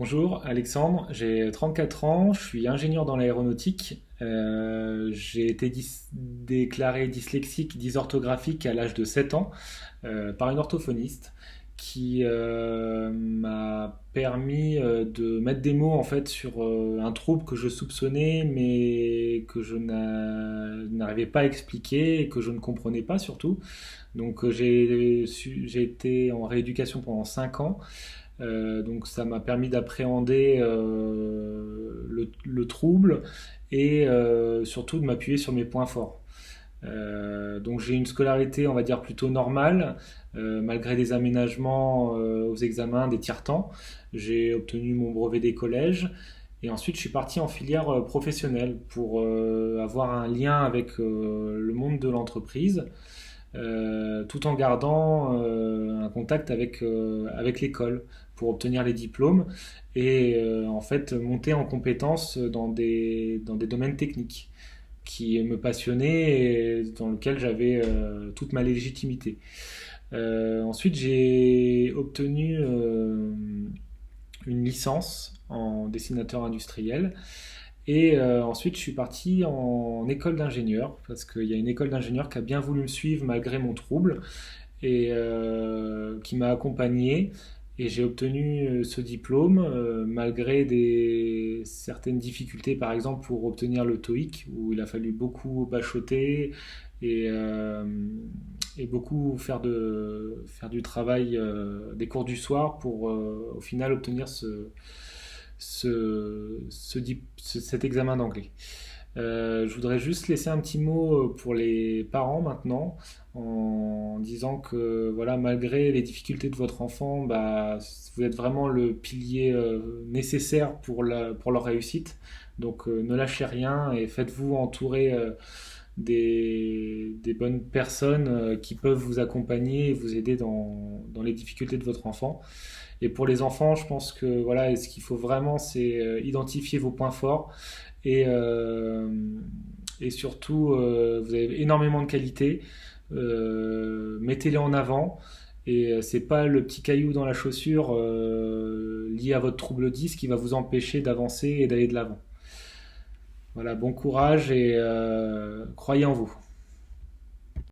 Bonjour Alexandre, j'ai 34 ans, je suis ingénieur dans l'aéronautique. J'ai été déclaré dyslexique, dysorthographique à l'âge de 7 ans par une orthophoniste qui m'a permis de mettre des mots en fait sur un trouble que je soupçonnais mais que je n'arrivais pas à expliquer et que je ne comprenais pas surtout. Donc j'ai été en rééducation pendant 5 ans. Donc ça m'a permis d'appréhender le trouble et surtout de m'appuyer sur mes points forts. Donc j'ai une scolarité, on va dire, plutôt normale, malgré des aménagements aux examens, des tiers-temps. J'ai obtenu mon brevet des collèges et ensuite je suis parti en filière professionnelle pour avoir un lien avec le monde de l'entreprise, tout en gardant un contact avec l'école pour obtenir les diplômes et en fait monter en compétences dans des domaines techniques qui me passionnaient et dans lesquels j'avais toute ma légitimité. Ensuite, j'ai obtenu une licence en dessinateur industriel et ensuite, je suis parti en école d'ingénieur parce qu'il y a une école d'ingénieur qui a bien voulu me suivre malgré mon trouble et qui m'a accompagné. Et j'ai obtenu ce diplôme malgré certaines difficultés, par exemple pour obtenir le TOEIC, où il a fallu beaucoup bachoter et, euh, et beaucoup faire du travail, des cours du soir pour au final obtenir cet examen d'anglais. Je voudrais juste laisser un petit mot pour les parents maintenant, en disant que voilà, malgré les difficultés de votre enfant, bah, vous êtes vraiment le pilier nécessaire pour leur réussite. Donc ne lâchez rien et faites-vous entourer des bonnes personnes qui peuvent vous accompagner et vous aider dans les difficultés de votre enfant. Et pour les enfants, je pense que voilà, ce qu'il faut vraiment, c'est identifier vos points forts et, euh, et surtout, vous avez énormément de qualités. Mettez-les en avant. Et c'est pas le petit caillou dans la chaussure lié à votre trouble 10 qui va vous empêcher d'avancer et d'aller de l'avant. Voilà, bon courage et croyez en vous.